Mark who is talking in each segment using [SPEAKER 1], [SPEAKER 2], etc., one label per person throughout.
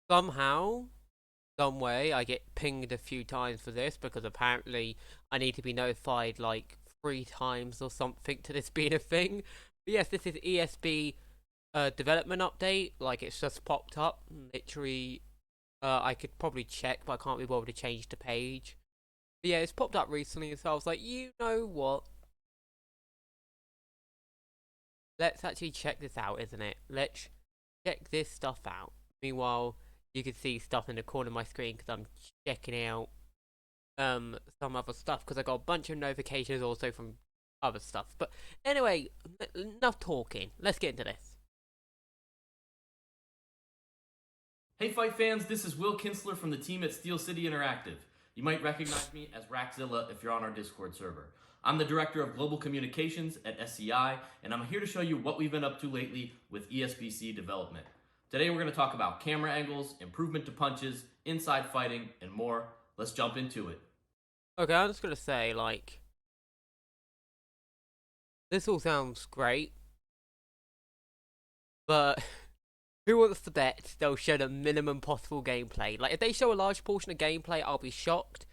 [SPEAKER 1] Somehow, some way, I get pinged a few times for this because apparently I need to be notified like 3 times or something to this being a thing. But yes, this is ESB development update. Like it's just popped up. Literally, I could probably check, but I can't be bothered to change the page. But yeah, it's popped up recently, so I was like, you know what? Let's actually check this out, isn't it? Let's check this stuff out. Meanwhile, you can see stuff in the corner of my screen because I'm checking out some other stuff because I got a bunch of notifications also from other stuff. But anyway, enough talking. Let's get into this.
[SPEAKER 2] Hey Fight fans, this is Will Kinsler from the team at Steel City Interactive. You might recognize me as Raxzilla if you're on our Discord server. I'm the Director of Global Communications at SCI, and I'm here to show you what we've been up to lately with ESBC development. Today we're going to talk about camera angles, improvement to punches, inside fighting, and more. Let's jump into it.
[SPEAKER 1] Okay, I'm just gonna say, like, this all sounds great, but who wants to bet they'll show the minimum possible gameplay? Like, if they show a large portion of gameplay, I'll be shocked.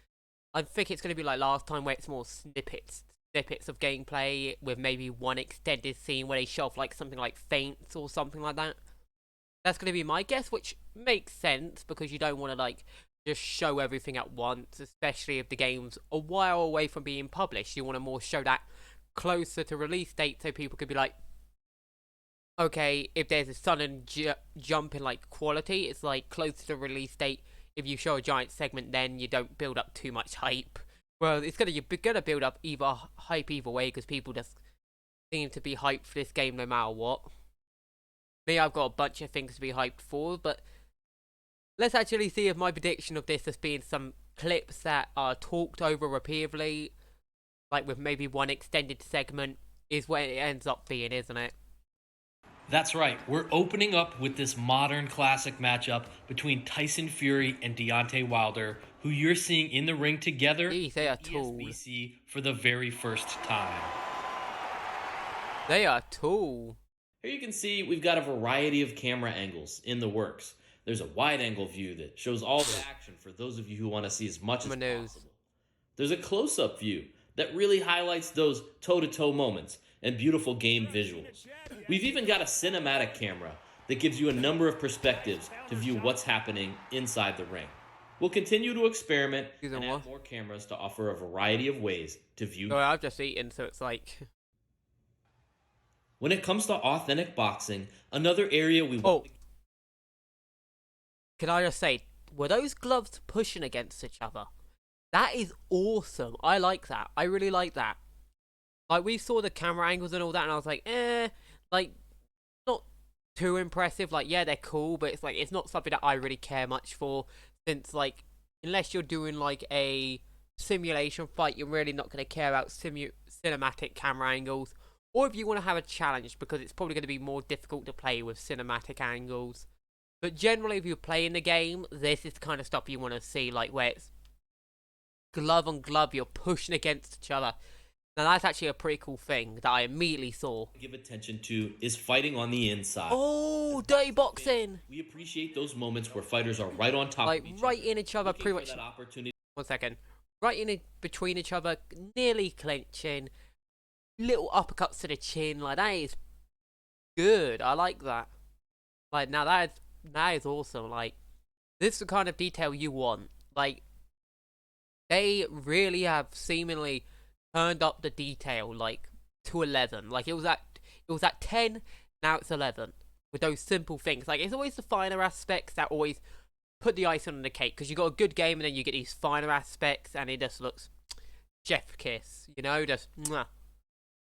[SPEAKER 1] I think it's gonna be like last time where it's more snippets of gameplay with maybe one extended scene where they show off like something like feints or something like that. That's gonna be my guess, which makes sense because you don't want to like just show everything at once, especially if the game's a while away from being published. You want to more show that closer to release date so people could be like, okay, if there's a sudden jump in like quality, it's like closer to release date. If you show a giant segment, then you don't build up too much hype. Well, you're gonna build up either hype either way because people just seem to be hyped for this game no matter what. Me, I've got a bunch of things to be hyped for, but let's actually see if my prediction of this has been some clips that are talked over repeatedly, like with maybe one extended segment, is what it ends up being, isn't it?
[SPEAKER 2] That's right, we're opening up with this modern classic matchup between Tyson Fury and Deontay Wilder, who you're seeing in the ring together
[SPEAKER 1] Jeez, they
[SPEAKER 2] in
[SPEAKER 1] are tall.
[SPEAKER 2] ESBC for the very first time.
[SPEAKER 1] They are tall.
[SPEAKER 2] Here you can see we've got a variety of camera angles in the works. There's a wide angle view that shows all the action for those of you who want to see as much as possible. There's a close-up view that really highlights those toe-to-toe moments and beautiful game visuals. We've even got a cinematic camera that gives you a number of perspectives to view what's happening inside the ring. We'll continue to experiment and add more cameras to offer a variety of ways to view.
[SPEAKER 1] Oh, I've just eaten, so it's like...
[SPEAKER 2] When it comes to authentic boxing, another area we want...
[SPEAKER 1] Can I just say, were those gloves pushing against each other? That is awesome. I like that. I really like that. Like, we saw the camera angles and all that, and I was like, like, not too impressive. Like, yeah, they're cool, but it's like, it's not something that I really care much for, since, like, unless you're doing, like, a simulation fight, you're really not going to care about cinematic camera angles. Or if you want to have a challenge, because it's probably going to be more difficult to play with cinematic angles. But generally, if you're playing the game, this is the kind of stuff you want to see, like, where it's glove on glove, you're pushing against each other. Now, that's actually a pretty cool thing that I immediately saw.
[SPEAKER 2] Give attention to is fighting on the inside.
[SPEAKER 1] Oh, dirty boxing!
[SPEAKER 2] We appreciate those moments where fighters are right on top of each other.
[SPEAKER 1] Right in each other, pretty much.
[SPEAKER 2] That opportunity.
[SPEAKER 1] 1 second. Right in between each other, nearly clinching. Little uppercuts to the chin, like, that is good. I like that. Like, now that is awesome. Like, this is the kind of detail you want. Like, they really have seemingly turned up the detail, like, to 11. Like, it was at 10, now it's 11. With those simple things. Like, it's always the finer aspects that always put the icing on the cake. Because you got a good game and then you get these finer aspects and it just looks chef kiss. You know, just mwah.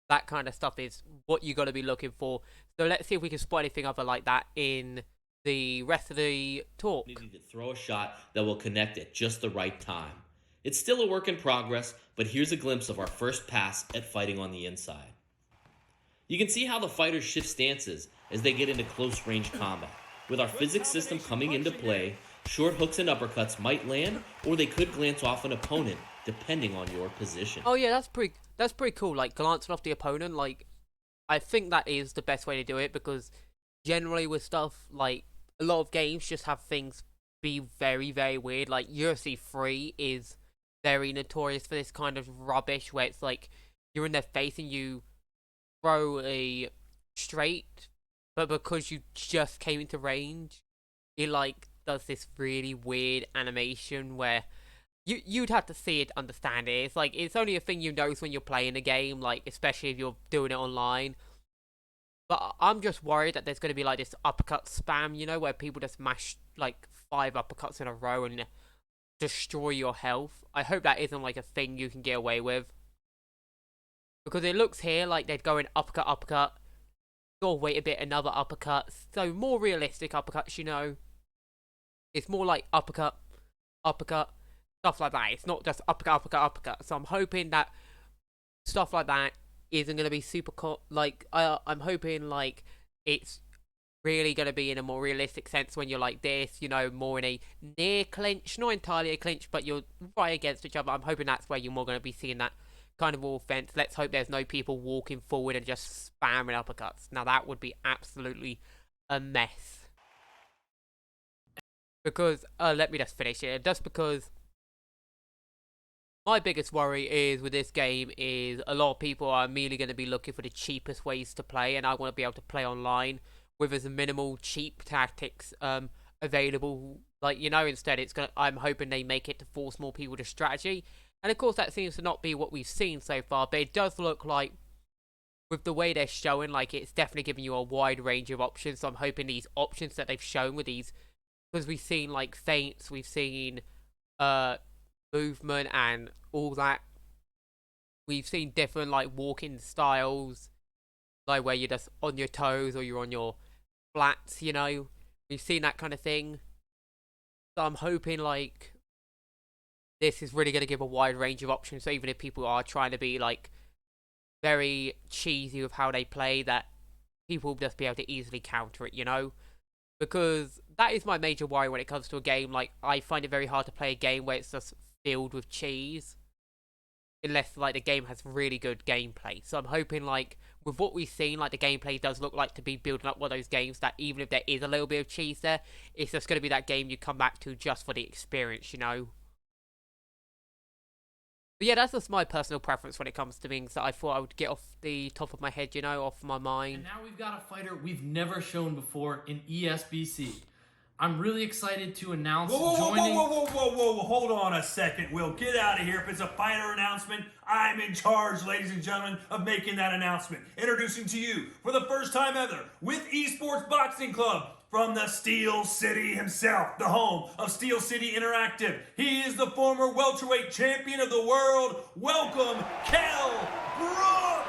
[SPEAKER 1] That kind of stuff is what you got to be looking for. So let's see if we can spot anything other like that in the rest of the talk.
[SPEAKER 2] You need to throw a shot that will connect at just the right time. It's still a work in progress, but here's a glimpse of our first pass at fighting on the inside. You can see how the fighters shift stances as they get into close range combat. With our physics system coming into play, short hooks and uppercuts might land, or they could glance off an opponent, depending on your position.
[SPEAKER 1] Oh yeah, that's pretty cool. Like, glancing off the opponent, like, I think that is the best way to do it, because generally with stuff like a lot of games just have things be very, very weird. Like UFC 3 is very notorious for this kind of rubbish where it's like you're in their face and you throw a straight, but because you just came into range, it like does this really weird animation where you'd have to see it to understand it. It's like it's only a thing you notice when you're playing a game, like especially if you're doing it online. But I'm just worried that there's going to be like this uppercut spam, where people just mash like 5 uppercuts in a row and destroy your health. I hope that isn't like a thing you can get away with. Because it looks here like they'd go in uppercut, uppercut, or wait a bit, another uppercut. So more realistic uppercuts. It's more like uppercut, uppercut, stuff like that. It's not just uppercut, uppercut, uppercut. So I'm hoping that stuff like that isn't going to be super I'm hoping like it's really going to be in a more realistic sense when you're like this, more in a near clinch, not entirely a clinch, but you're right against each other. I'm hoping that's where you're more going to be seeing that kind of offense. Let's hope there's no people walking forward and just spamming uppercuts. Now that would be absolutely a mess. Because, let me just finish here. Just because my biggest worry is with this game is a lot of people are immediately going to be looking for the cheapest ways to play, and I want to be able to play online with as minimal cheap tactics available. Instead I'm hoping they make it to force more people to strategy. And of course that seems to not be what we've seen so far, but it does look like with the way they're showing, like it's definitely giving you a wide range of options. So I'm hoping these options that they've shown with these, because we've seen like feints, we've seen movement and all that. We've seen different like walking styles, like where you're just on your toes or you're on your flats, We've seen that kind of thing. So I'm hoping like this is really going to give a wide range of options. So even if people are trying to be like very cheesy with how they play, that people will just be able to easily counter it, Because that is my major worry when it comes to a game. Like, I find it very hard to play a game where it's just filled with cheese. Unless, like, the game has really good gameplay. So I'm hoping, like, with what we've seen, like, the gameplay does look like to be building up one of those games that even if there is a little bit of cheese there, it's just going to be that game you come back to just for the experience. But yeah, that's just my personal preference when it comes to things that I thought I would get off the top of my head, off my mind.
[SPEAKER 2] And now we've got a fighter we've never shown before in ESBC. I'm really excited to announce joining...
[SPEAKER 3] Whoa, hold on a second, Will. Get out of here. If it's a fighter announcement, I'm in charge, ladies and gentlemen, of making that announcement. Introducing to you, for the first time ever, with Esports Boxing Club, from the Steel City himself, the home of Steel City Interactive. He is the former welterweight champion of the world. Welcome, Kell Brook!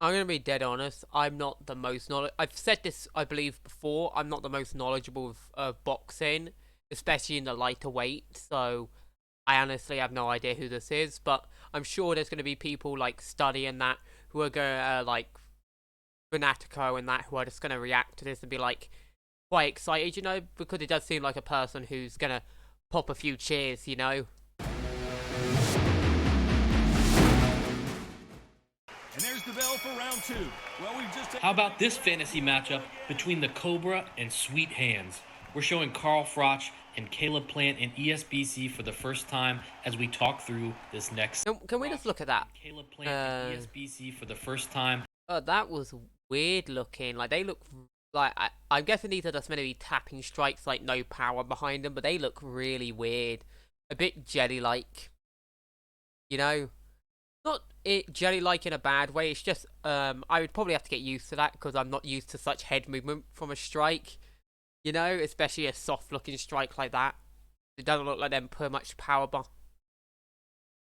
[SPEAKER 1] I'm going to be dead honest, I'm not the most knowledgeable. I've said this, I believe, before. I'm not the most knowledgeable of boxing, especially in the lighter weight. So I honestly have no idea who this is. But I'm sure there's going to be people, like, studying that who are going to, like, Fanatico and that, who are just going to react to this and be, like, quite excited, because it does seem like a person who's going to pop a few cheers.
[SPEAKER 4] And there's the bell for round 2. Well, we've just...
[SPEAKER 2] How about this fantasy matchup between the Cobra and Sweet Hands? We're showing Carl Froch and Caleb Plant in ESBC for the first time as we talk through this next...
[SPEAKER 1] Can we just look at that?
[SPEAKER 2] Caleb Plant in ESBC for the first time.
[SPEAKER 1] That was weird looking. Like, they look... Like, I'm guessing these are just meant to be tapping strikes, like, no power behind them, but they look really weird. A bit jelly-like. Not jelly-like in a bad way. It's just, I would probably have to get used to that because I'm not used to such head movement from a strike. Especially a soft-looking strike like that. It doesn't look like them put much power behind.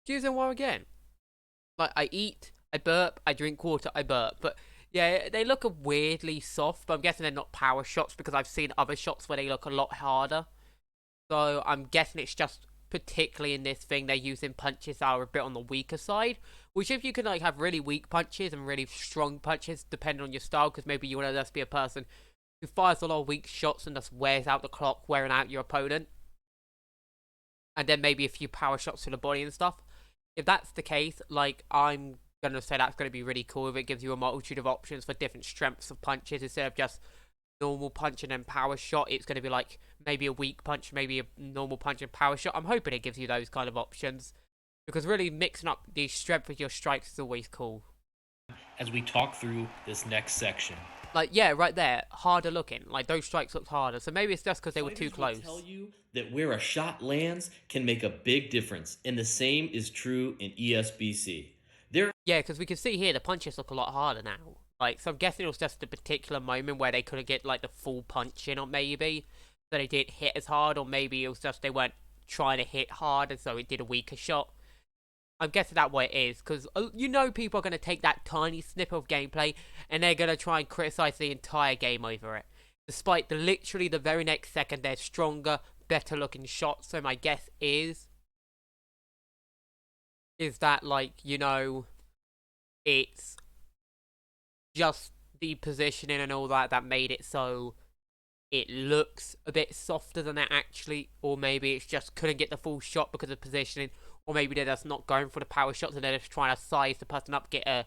[SPEAKER 1] Using one again. Like, I eat, I burp, I drink water, I burp. But, yeah, they look weirdly soft, but I'm guessing they're not power shots because I've seen other shots where they look a lot harder. So, I'm guessing it's just... particularly in this thing, they're using punches that are a bit on the weaker side, which if you can like have really weak punches and really strong punches depending on your style, because maybe you want to just be a person who fires a lot of weak shots and just wears out the clock, wearing out your opponent, and then maybe a few power shots to the body and stuff. If that's the case, like, I'm gonna say that's gonna be really cool if it gives you a multitude of options for different strengths of punches instead of just normal punch and then power shot. It's gonna be like maybe a weak punch, maybe a normal punch and power shot. I'm hoping it gives you those kind of options because really mixing up the strength with your strikes is always cool.
[SPEAKER 5] As we talk through this next section,
[SPEAKER 1] like, yeah, right there, harder looking. Like, those strikes looked harder. So maybe it's just because they were too close.
[SPEAKER 2] Fighters will tell you that where a shot lands can make a big difference, and the same is true in ESBC.
[SPEAKER 1] Yeah, because we can see here the punches look a lot harder now. Like, so I'm guessing it was just a particular moment where they couldn't get, like, the full punch in, or maybe so they didn't hit as hard, or maybe it was just they weren't trying to hit hard, and so it did a weaker shot. I'm guessing that's what it is, because you know people are going to take that tiny snippet of gameplay and they're going to try and criticize the entire game over it. Despite literally the very next second, there's stronger, better looking shots. So my guess is that, like, you know, it's just the positioning and all that made it so it looks a bit softer than it actually, or maybe it's just couldn't get the full shot because of positioning. Or maybe they're just not going for the power shots and they're just trying to size the person up, get a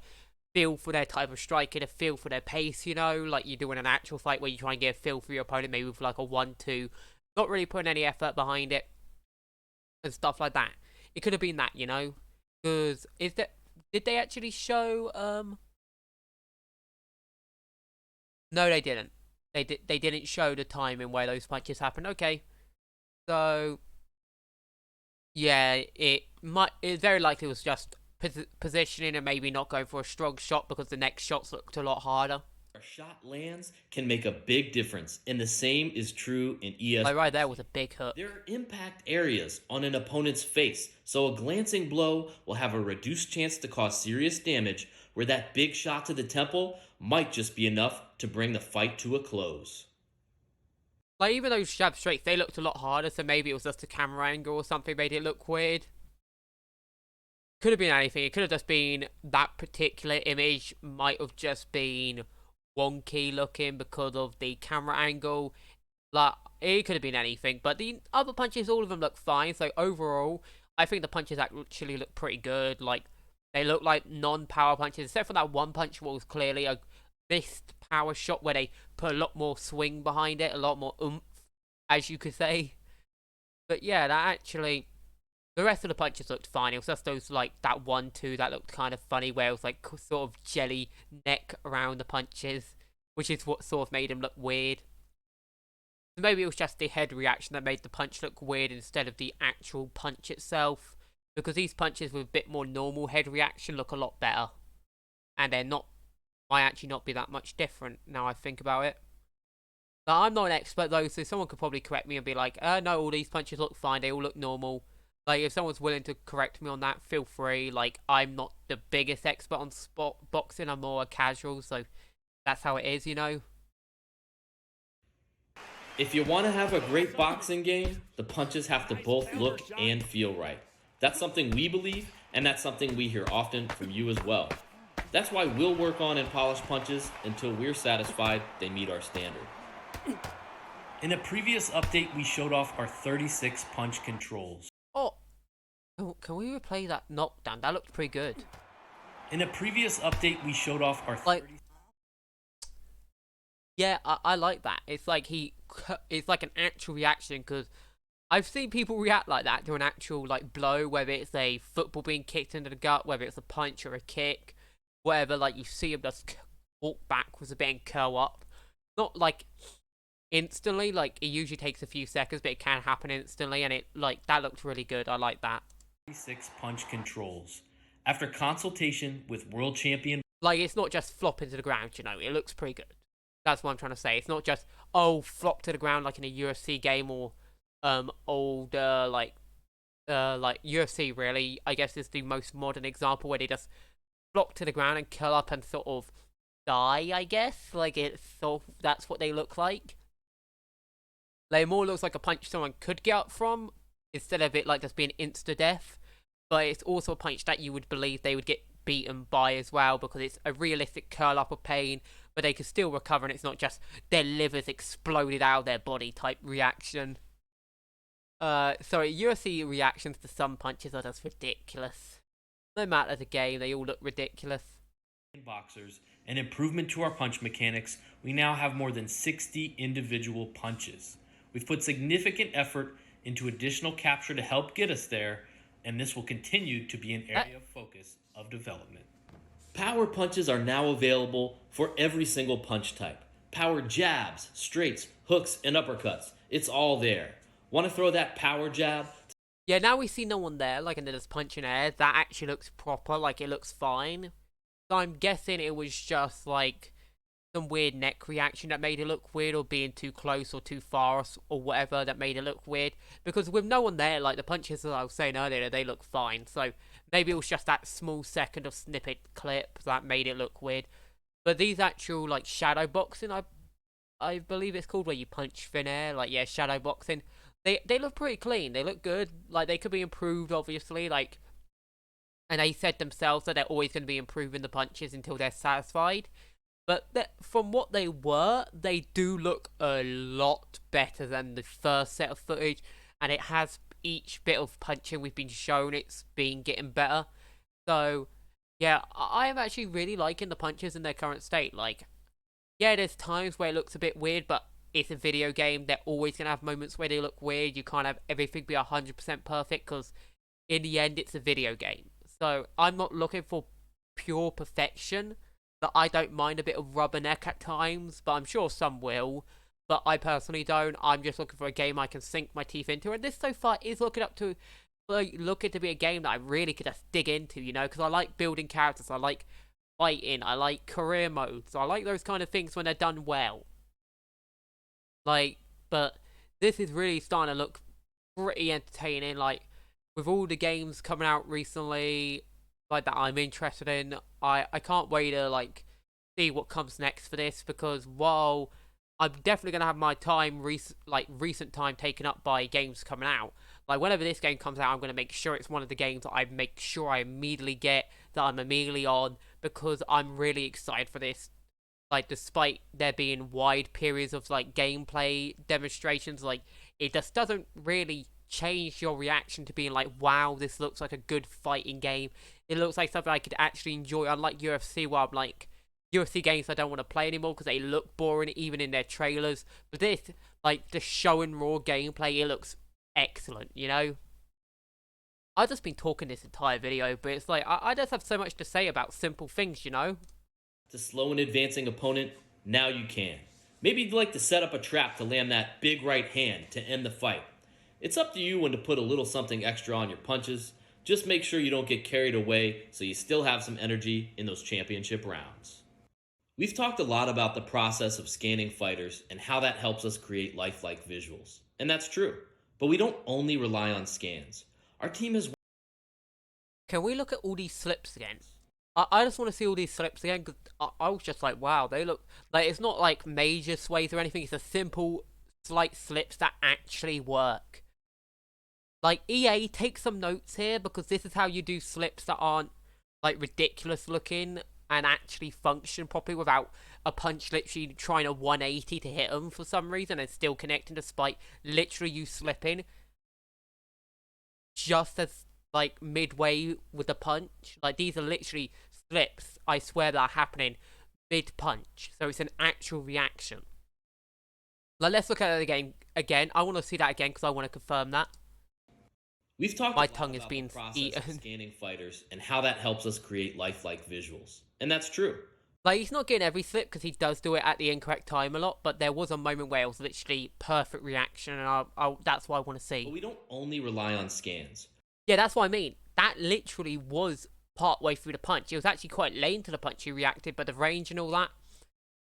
[SPEAKER 1] feel for their type of strike, get a feel for their pace, you know, like you do in an actual fight where you try and get a feel for your opponent, maybe with like a 1-2, not really putting any effort behind it, and stuff like that. It could have been that, you know, because did they actually show, no, they didn't. They didn't show the timing where those punches happened. Okay, so yeah, it very likely was just positioning and maybe not going for a strong shot because the next shots looked a lot harder.
[SPEAKER 2] A shot lands can make a big difference, and the same is true in ES.
[SPEAKER 1] Like right there was a big hook.
[SPEAKER 2] There are impact areas on an opponent's face, so a glancing blow will have a reduced chance to cause serious damage, where that big shot to the temple might just be enough to bring the fight to a close.
[SPEAKER 1] Like, even those jab straights, they looked a lot harder, so maybe it was just a camera angle or something made it look weird. Could have been anything. It could have just been that particular image might have just been wonky looking because of the camera angle. Like, it could have been anything, but the other punches, all of them look fine. So overall, I think the punches actually look pretty good. Like, they look like non-power punches, except for that one punch was clearly a missed power shot where they put a lot more swing behind it, a lot more oomph, as you could say. But yeah, that actually, the rest of the punches looked fine. It was just those, like, that 1-2 that looked kind of funny, where it was like sort of jelly neck around the punches, which is what sort of made him look weird. So maybe it was just the head reaction that made the punch look weird instead of the actual punch itself, because these punches with a bit more normal head reaction look a lot better, and they're not, might actually not be that much different now I think about it. Now, I'm not an expert though, so someone could probably correct me and be like, no, all these punches look fine, they all look normal. Like, if someone's willing to correct me on that, feel free. Like, I'm not the biggest expert on boxing, I'm more a casual, so that's how it is, you know?
[SPEAKER 2] If you want to have a great boxing game, the punches have to both look and feel right. That's something we believe, and that's something we hear often from you as well. That's why we'll work on and polish punches until we're satisfied they meet our standard.
[SPEAKER 5] in a previous update, we showed off our 36 punch controls.
[SPEAKER 1] Oh, can we replay that knockdown? That looked pretty good.
[SPEAKER 5] In a previous update, we showed off our
[SPEAKER 1] Like, yeah, I like that. It's like it's like an actual reaction, because I've seen people react like that to an actual, like, blow, whether it's a football being kicked into the gut, whether it's a punch or a kick, whatever. Like, you see them just walk backwards a bit and curl up. Not like instantly, like, it usually takes a few seconds, but it can happen instantly, and it, like, that looked really good. I like that.
[SPEAKER 5] 36 punch controls. After consultation with world champion,
[SPEAKER 1] like, it's not just flop into the ground, you know, it looks pretty good. That's what I'm trying to say. It's not just, oh, flop to the ground like in a UFC game, or older, like UFC, really, I guess, is the most modern example, where they just flop to the ground and curl up and sort of die, I guess. Like, that's what they look like. Like, more looks like a punch someone could get up from, instead of it like just being insta-death. But it's also a punch that you would believe they would get beaten by as well, because it's a realistic curl up of pain, but they can still recover, and it's not just their livers exploded out of their body type reaction. Sorry, UFC reactions to some punches are just ridiculous. No matter the game, they all look ridiculous.
[SPEAKER 5] Boxers, an improvement to our punch mechanics, we now have more than 60 individual punches. We've put significant effort into additional capture to help get us there, and this will continue to be an area of focus of development.
[SPEAKER 2] Power punches are now available for every single punch type. Power jabs, straights, hooks, and uppercuts. It's all there. Want to throw that power jab?
[SPEAKER 1] Yeah, now we see no one there, like, and they're just punching air. That actually looks proper, like, it looks fine. So I'm guessing it was just, like, some weird neck reaction that made it look weird, or being too close or too far or whatever that made it look weird. Because with no one there, like, the punches, as I was saying earlier, they look fine. So maybe it was just that small second of snippet clip that made it look weird. But these actual, like, shadow boxing, I believe it's called, where you punch thin air, like, yeah, shadow boxing. They look pretty clean. They look good. Like, they could be improved, obviously. Like, and they said themselves that they're always going to be improving the punches until they're satisfied. But from what they were, they do look a lot better than the first set of footage. And it has each bit of punching we've been shown, it's been getting better. So, yeah, I am actually really liking the punches in their current state. Like, yeah, there's times where it looks a bit weird, but it's a video game. They're always going to have moments where they look weird. You can't have everything be 100% perfect, because in the end, it's a video game. So I'm not looking for pure perfection. That I don't mind a bit of rubberneck at times, but I'm sure some will. But I personally don't. I'm just looking for a game I can sink my teeth into. And this so far is looking to be a game that I really could just dig into, you know, because I like building characters. I like fighting. I like career modes. I like those kind of things when they're done well. Like, but this is really starting to look pretty entertaining. Like, with all the games coming out recently, like, that I'm interested in, I can't wait to, like, see what comes next for this, because while I'm definitely going to have my time, recent time taken up by games coming out, like, whenever this game comes out, I'm going to make sure it's one of the games that I make sure I immediately get, that I'm immediately on, because I'm really excited for this. Like, despite there being wide periods of, like, gameplay demonstrations, like, it just doesn't really change your reaction to being like, wow, this looks like a good fighting game. It looks like something I could actually enjoy, unlike UFC, where I'm like, UFC games I don't want to play anymore because they look boring even in their trailers. But this, like, just showing raw gameplay, it looks excellent, you know? I've just been talking this entire video, but it's like, I just have so much to say about simple things, you know?
[SPEAKER 2] To slow an advancing opponent, now you can. Maybe you'd like to set up a trap to land that big right hand to end the fight. It's up to you when to put a little something extra on your punches. Just make sure you don't get carried away so you still have some energy in those championship rounds. We've talked a lot about the process of scanning fighters and how that helps us create lifelike visuals. And that's true. But we don't only rely on scans. Our team has...
[SPEAKER 1] Can we look at all these slips again? I just want to see all these slips again, because I was just like, wow, they look... Like, it's not like major sways or anything. It's a simple, slight slips that actually work. Like, EA, take some notes here, because this is how you do slips that aren't, like, ridiculous looking and actually function properly without a punch literally trying a 180 to hit them for some reason and still connecting despite literally you slipping just as, like, midway with the punch. Like, these are literally slips, I swear, that are happening mid-punch. So it's an actual reaction. Like, let's look at it again. I want to see that again because I want to confirm that.
[SPEAKER 2] We've talked
[SPEAKER 1] My
[SPEAKER 2] a lot
[SPEAKER 1] tongue is
[SPEAKER 2] about
[SPEAKER 1] being
[SPEAKER 2] the process
[SPEAKER 1] eaten.
[SPEAKER 2] of scanning fighters and how that helps us create lifelike visuals. And that's true.
[SPEAKER 1] Like, he's not getting every slip because he does do it at the incorrect time a lot, but there was a moment where it was literally perfect reaction, and that's what I want to see.
[SPEAKER 2] But we don't only rely on scans.
[SPEAKER 1] Yeah, that's what I mean. That literally was part way through the punch. It was actually quite late into the punch he reacted, but the range and all that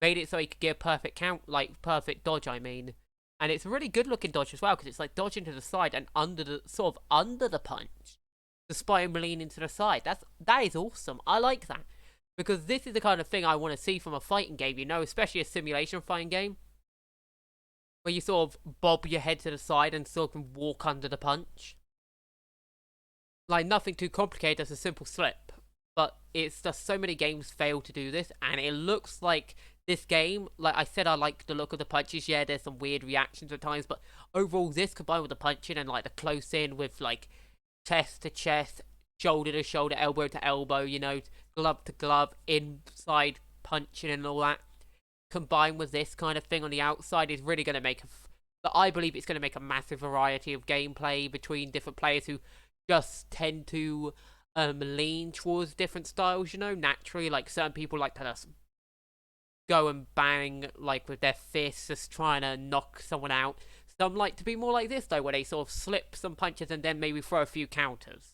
[SPEAKER 1] made it so he could get a perfect count, like, perfect dodge, I mean. And it's a really good looking dodge as well, because it's like dodging to the side and under the punch, despite him leaning to the side. That is awesome. I like that, because this is the kind of thing I want to see from a fighting game, you know, especially a simulation fighting game, where you sort of bob your head to the side and sort of walk under the punch. Like, nothing too complicated, as a simple slip. But it's just so many games fail to do this, and it looks like this game, like I said, I like the look of the punches. Yeah, there's some weird reactions at times, but overall, this combined with the punching and, like, the close in with, like, chest to chest, shoulder to shoulder, elbow to elbow, you know, glove to glove, inside punching and all that, combined with this kind of thing on the outside, is really going to make I believe it's going to make a massive variety of gameplay between different players who just tend to lean towards different styles, you know, naturally. Like, certain people like to just go and bang, like, with their fists, just trying to knock someone out. Some like to be more like this, though, where they sort of slip some punches and then maybe throw a few counters.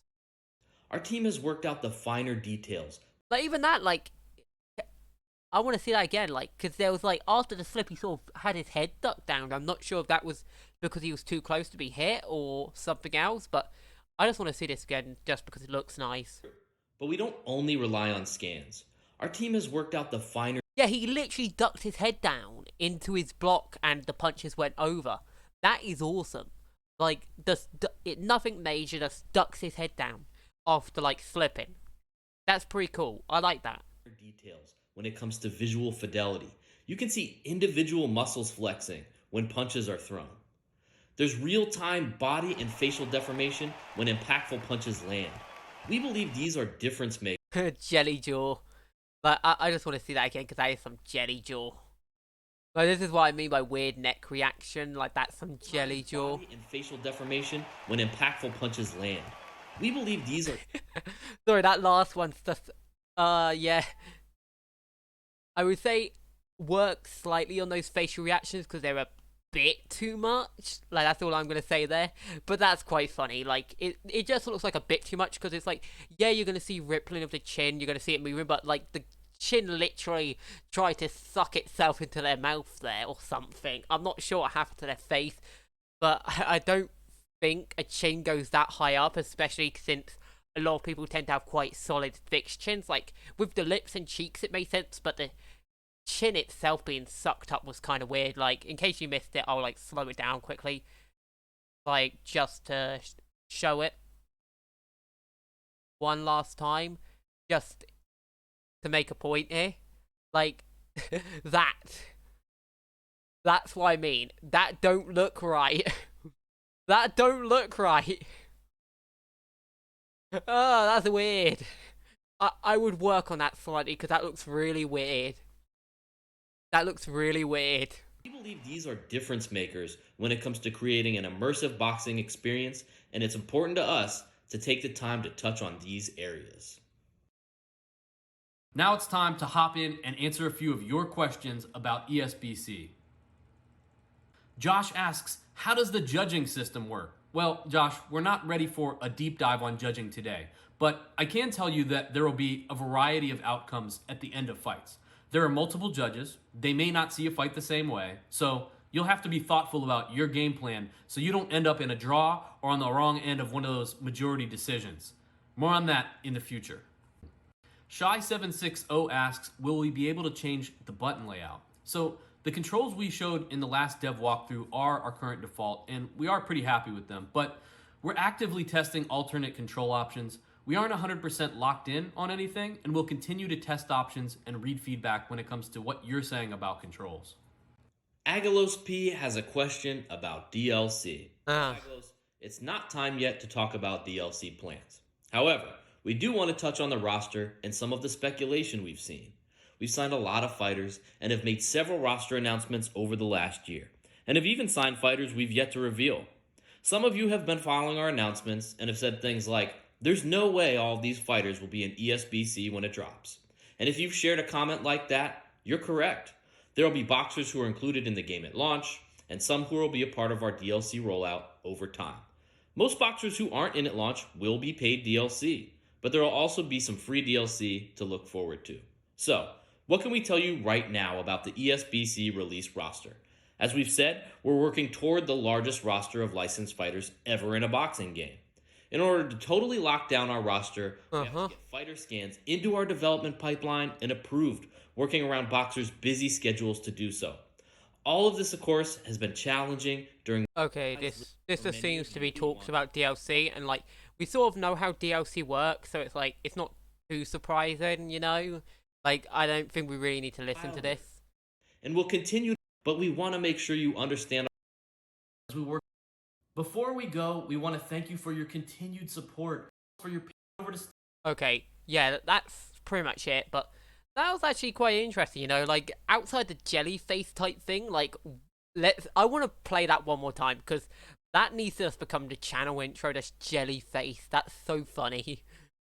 [SPEAKER 2] Our team has worked out the finer details.
[SPEAKER 1] Like, even that, like, I want to see that again, like, because there was, like, after the slip, he sort of had his head ducked down. I'm not sure if that was because he was too close to be hit or something else, but I just want to see this again just because it looks nice.
[SPEAKER 2] But we don't only rely on scans. Our team has worked out the finer...
[SPEAKER 1] Yeah, he literally ducked his head down into his block and the punches went over. That is awesome. Like, nothing major, just ducks his head down after, like, slipping. That's pretty cool. I like that.
[SPEAKER 2] Details when it comes to visual fidelity. You can see individual muscles flexing when punches are thrown. There's real-time body and facial deformation when impactful punches land. We believe these are difference makers.
[SPEAKER 1] Jelly jaw. Like, I just want to see that again because that is some jelly jaw. Like, this is what I mean by weird neck reaction. Like, that's some jelly jaw.
[SPEAKER 2] Body and facial deformation when impactful punches land. We believe these are...
[SPEAKER 1] Sorry, that last one's just... yeah. I would say work slightly on those facial reactions because they're a bit too much. Like, that's all I'm going to say there. But that's quite funny. Like, it just looks like a bit too much because it's like, yeah, you're going to see rippling of the chin. You're going to see it moving. But, like, the chin literally tried to suck itself into their mouth there or something. I'm not sure what happened to their face. But I don't think a chin goes that high up, especially since a lot of people tend to have quite solid, thick chins. Like, with the lips and cheeks, it made sense, but the chin itself being sucked up was kind of weird. Like, in case you missed it, I'll, like, slow it down quickly. Like, just to show it one last time. Just to make a point here. Like, that's what I mean. That don't look right. That don't look right. Oh, that's weird. I would work on that slightly because that looks really weird. That looks really weird.
[SPEAKER 2] We believe these are difference makers when it comes to creating an immersive boxing experience, and it's important to us to take the time to touch on these areas.
[SPEAKER 5] Now it's time to hop in and answer a few of your questions about ESBC. Josh asks, how does the judging system work? Well, Josh, we're not ready for a deep dive on judging today, but I can tell you that there will be a variety of outcomes at the end of fights. There are multiple judges. They may not see a fight the same way, so you'll have to be thoughtful about your game plan so you don't end up in a draw or on the wrong end of one of those majority decisions. More on that in the future. Shy760 asks, will we be able to change the button layout? So the controls we showed in the last dev walkthrough are our current default, and we are pretty happy with them, but we're actively testing alternate control options. We aren't 100% locked in on anything, and we'll continue to test options and read feedback when it comes to what you're saying about controls.
[SPEAKER 2] Agelos P has a question about DLC. Agelos, it's not time yet to talk about DLC plans. However, we do want to touch on the roster and some of the speculation we've seen. We've signed a lot of fighters and have made several roster announcements over the last year, and have even signed fighters we've yet to reveal. Some of you have been following our announcements and have said things like, there's no way all of these fighters will be in ESBC when it drops. And if you've shared a comment like that, you're correct. There will be boxers who are included in the game at launch, and some who will be a part of our DLC rollout over time. Most boxers who aren't in at launch will be paid DLC, but there will also be some free DLC to look forward to. So, what can we tell you right now about the ESBC release roster? As we've said, we're working toward the largest roster of licensed fighters ever in a boxing game. In order to totally lock down our roster, we have to get fighter scans into our development pipeline and approved, working around boxers' busy schedules to do so. All of this, of course, has been challenging during...
[SPEAKER 1] Okay, this just seems to be talks about DLC, and, like, we sort of know how DLC works, so it's like, it's not too surprising, you know? Like, I don't think we really need to listen to this.
[SPEAKER 2] And we'll continue, but we want to make sure you understand...
[SPEAKER 5] As we work. Before we go, we want to thank you for your continued support, for your
[SPEAKER 2] over to
[SPEAKER 1] Okay, yeah, that's pretty much it, but that was actually quite interesting, you know, like, outside the jelly face type thing, like, I want to play that one more time, because that needs to just become the channel intro, this jelly face. That's so funny.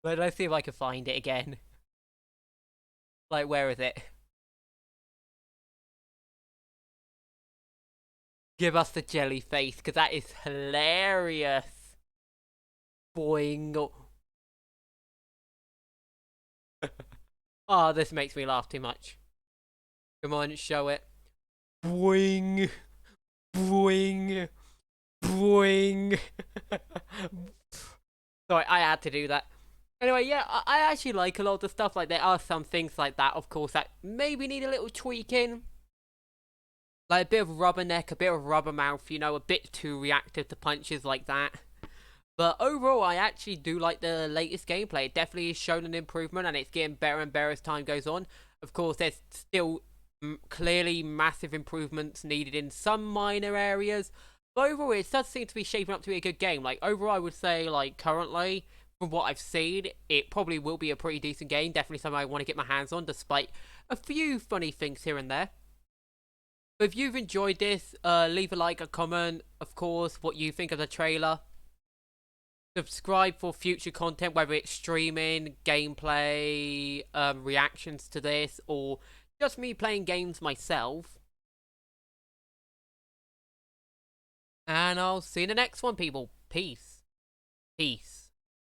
[SPEAKER 1] But let's see if I can find it again. Like, where is it? Give us the jelly face, because that is hilarious. Boing. Oh, this makes me laugh too much. Come on, show it. Boing. Boing. Boing. Sorry, I had to do that. Anyway, yeah, I actually like a lot of the stuff. Like, there are some things like that, of course, that maybe need a little tweaking. Like, a bit of rubber neck, a bit of rubber mouth, you know, a bit too reactive to punches like that. But overall, I actually do like the latest gameplay. It definitely has shown an improvement, and it's getting better and better as time goes on. Of course, there's still clearly massive improvements needed in some minor areas. But overall, it does seem to be shaping up to be a good game. Like, overall, I would say, like, currently, from what I've seen, it probably will be a pretty decent game. Definitely something I want to get my hands on, despite a few funny things here and there. But if you've enjoyed this, leave a like, a comment, of course, what you think of the trailer. Subscribe for future content, whether it's streaming, gameplay, reactions to this, or just me playing games myself. And I'll see you in the next one, people. Peace. Peace.